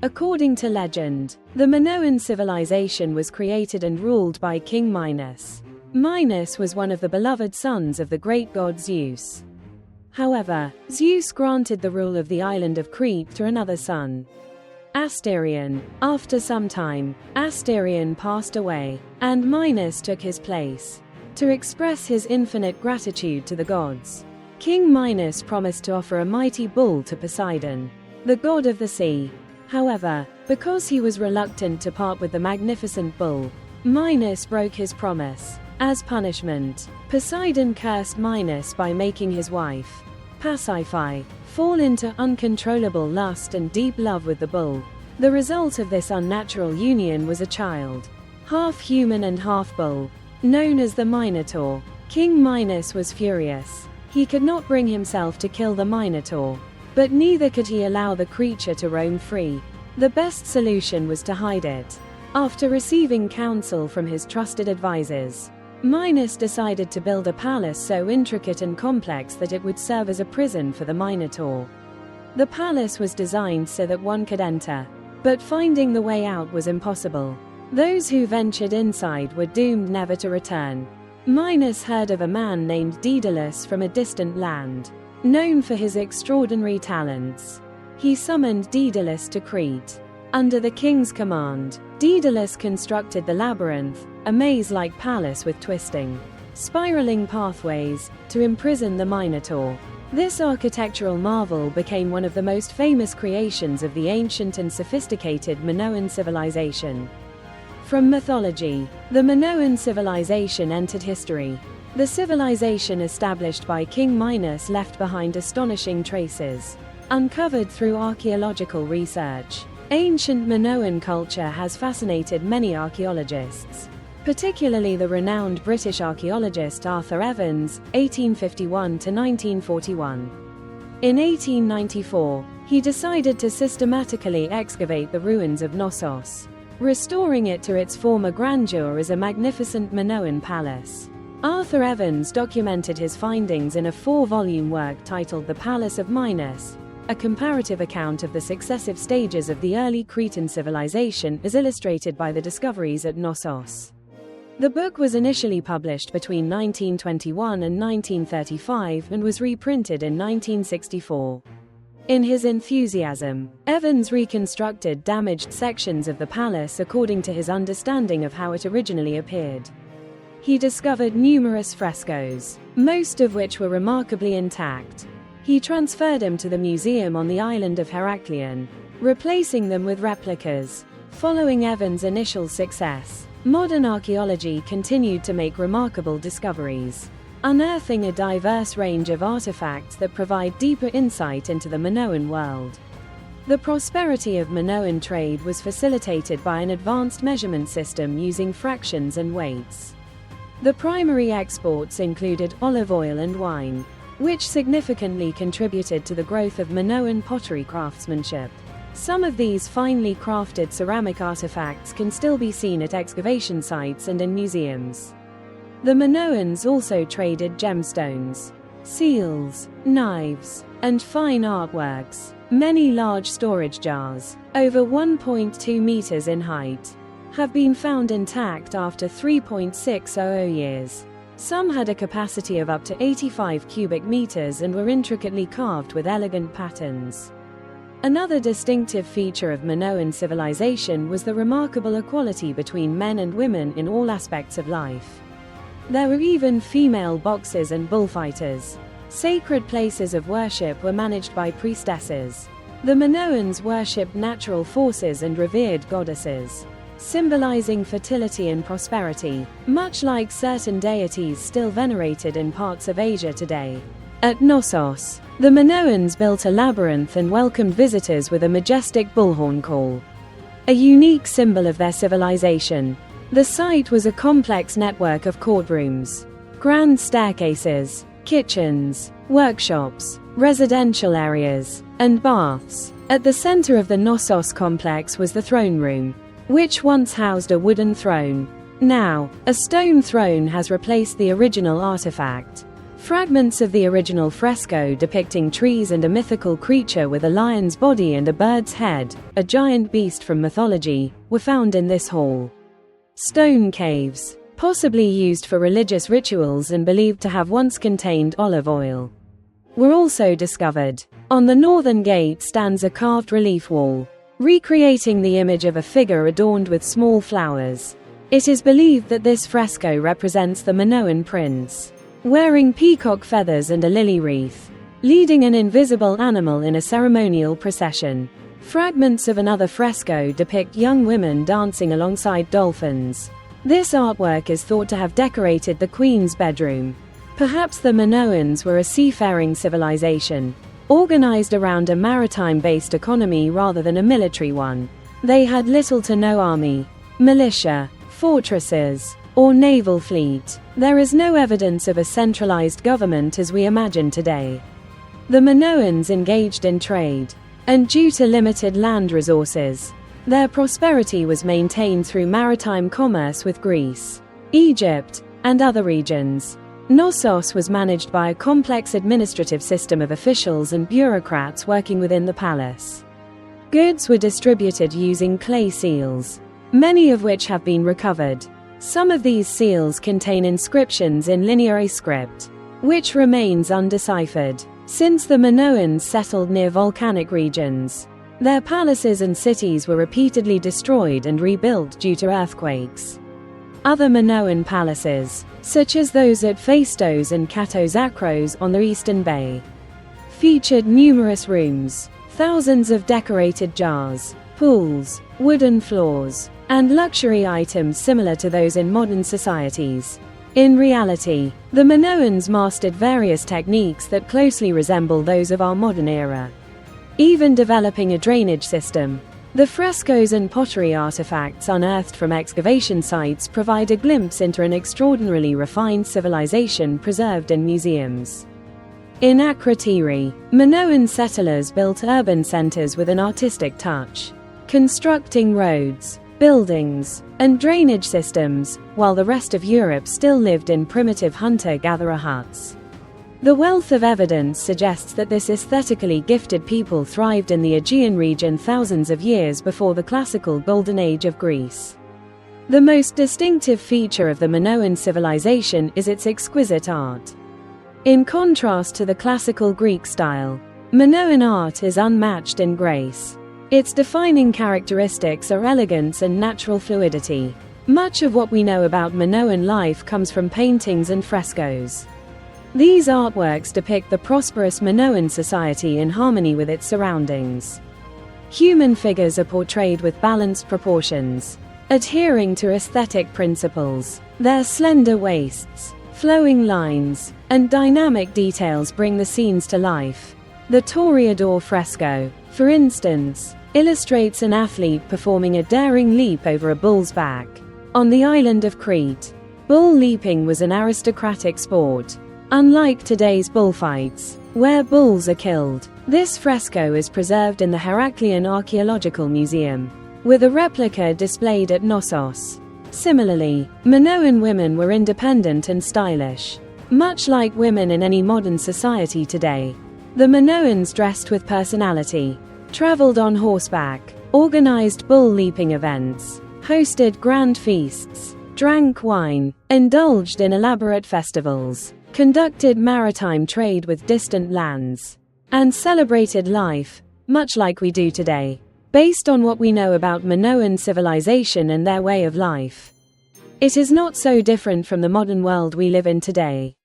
According to legend, the Minoan civilization was created and ruled by King Minos. Minos was one of the beloved sons of the great god Zeus. However, Zeus granted the rule of the island of Crete to another son, Asterion. After some time, Asterion passed away, and Minos took his place. To express his infinite gratitude to the gods, King Minos promised to offer a mighty bull to Poseidon, the god of the sea. However, because he was reluctant to part with the magnificent bull, Minos broke his promise. As punishment, Poseidon cursed Minos by making his wife, Pasiphae, fall into uncontrollable lust and deep love with the bull. The result of this unnatural union was a child, half human and half bull, known as the Minotaur. King Minos was furious. He could not bring himself to kill the Minotaur, but neither could he allow the creature to roam free. The best solution was to hide it. After receiving counsel from his trusted advisors, Minos decided to build a palace so intricate and complex that it would serve as a prison for the Minotaur. The palace was designed so that one could enter, but finding the way out was impossible. Those who ventured inside were doomed never to return. Minos heard of a man named Daedalus from a distant land, known for his extraordinary talents. He summoned Daedalus to Crete. Under the king's command, Daedalus constructed the Labyrinth, a maze-like palace with twisting, spiraling pathways, to imprison the Minotaur. This architectural marvel became one of the most famous creations of the ancient and sophisticated Minoan civilization. From mythology, the Minoan civilization entered history. The civilization established by King Minos left behind astonishing traces, uncovered through archaeological research. Ancient Minoan culture has fascinated many archaeologists, particularly the renowned British archaeologist Arthur Evans, 1851 to 1941. In 1894, he decided to systematically excavate the ruins of Knossos, restoring it to its former grandeur as a magnificent Minoan palace. Arthur Evans documented his findings in a 4-volume work titled The Palace of Minos, a comparative account of the successive stages of the early Cretan civilization as illustrated by the discoveries at Knossos. The book was initially published between 1921 and 1935 and was reprinted in 1964. In his enthusiasm, Evans reconstructed damaged sections of the palace according to his understanding of how it originally appeared. He discovered numerous frescoes, most of which were remarkably intact. He transferred them to the museum on the island of Heraklion, replacing them with replicas. Following Evans' initial success, modern archaeology continued to make remarkable discoveries, unearthing a diverse range of artifacts that provide deeper insight into the Minoan world. The prosperity of Minoan trade was facilitated by an advanced measurement system using fractions and weights. The primary exports included olive oil and wine, which significantly contributed to the growth of Minoan pottery craftsmanship. Some of these finely crafted ceramic artifacts can still be seen at excavation sites and in museums. The Minoans also traded gemstones, seals, knives, and fine artworks. Many large storage jars, over 1.2 meters in height, have been found intact after 3.600 years. Some had a capacity of up to 85 cubic meters and were intricately carved with elegant patterns. Another distinctive feature of Minoan civilization was the remarkable equality between men and women in all aspects of life. There were even female boxers and bullfighters. Sacred places of worship were managed by priestesses. The Minoans worshipped natural forces and revered goddesses, symbolizing fertility and prosperity, much like certain deities still venerated in parts of Asia today. At Knossos, the Minoans built a labyrinth and welcomed visitors with a majestic bullhorn call, a unique symbol of their civilization. The site was a complex network of courtrooms, grand staircases, kitchens, workshops, residential areas, and baths. At the center of the Knossos complex was the throne room, which once housed a wooden throne. Now, a stone throne has replaced the original artifact. Fragments of the original fresco depicting trees and a mythical creature with a lion's body and a bird's head, a giant beast from mythology, were found in this hall. Stone caves, possibly used for religious rituals and believed to have once contained olive oil, were also discovered. On the northern gate stands a carved relief wall, recreating the image of a figure adorned with small flowers. It is believed that this fresco represents the Minoan prince, wearing peacock feathers and a lily wreath, leading an invisible animal in a ceremonial procession. Fragments of another fresco depict young women dancing alongside dolphins. This artwork is thought to have decorated the queen's bedroom. Perhaps the Minoans were a seafaring civilization, organized around a maritime-based economy rather than a military one. They had little to no army, militia, fortresses, or naval fleet. There is no evidence of a centralized government as we imagine today. The Minoans engaged in trade, and due to limited land resources, their prosperity was maintained through maritime commerce with Greece, Egypt, and other regions. Knossos was managed by a complex administrative system of officials and bureaucrats working within the palace. Goods were distributed using clay seals, many of which have been recovered. Some of these seals contain inscriptions in linear script, which remains undeciphered. Since the Minoans settled near volcanic regions, their palaces and cities were repeatedly destroyed and rebuilt due to earthquakes. Other Minoan palaces, such as those at Phaistos and Katoxakros on the eastern bay, featured numerous rooms, thousands of decorated jars, pools, wooden floors, and luxury items similar to those in modern societies. In reality, the Minoans mastered various techniques that closely resemble those of our modern era, even developing a drainage system. The frescoes and pottery artifacts unearthed from excavation sites provide a glimpse into an extraordinarily refined civilization preserved in museums. In Akrotiri, Minoan settlers built urban centers with an artistic touch, constructing roads, buildings, and drainage systems, while the rest of Europe still lived in primitive hunter-gatherer huts. The wealth of evidence suggests that this aesthetically gifted people thrived in the Aegean region thousands of years before the classical Golden Age of Greece. The most distinctive feature of the Minoan civilization is its exquisite art. In contrast to the classical Greek style, Minoan art is unmatched in grace. Its defining characteristics are elegance and natural fluidity. Much of what we know about Minoan life comes from paintings and frescoes. These artworks depict the prosperous Minoan society in harmony with its surroundings. Human figures are portrayed with balanced proportions, adhering to aesthetic principles. Their slender waists, flowing lines, and dynamic details bring the scenes to life. The Toreador fresco, for instance, illustrates an athlete performing a daring leap over a bull's back. On the island of Crete, bull leaping was an aristocratic sport. Unlike today's bullfights, where bulls are killed, this fresco is preserved in the Heraclean Archaeological Museum, with a replica displayed at Knossos. Similarly, Minoan women were independent and stylish, much like women in any modern society today. The Minoans dressed with personality, traveled on horseback, organized bull leaping events, hosted grand feasts, drank wine, indulged in elaborate festivals, conducted maritime trade with distant lands, and celebrated life, much like we do today. Based on what we know about Minoan civilization and their way of life, it is not so different from the modern world we live in today.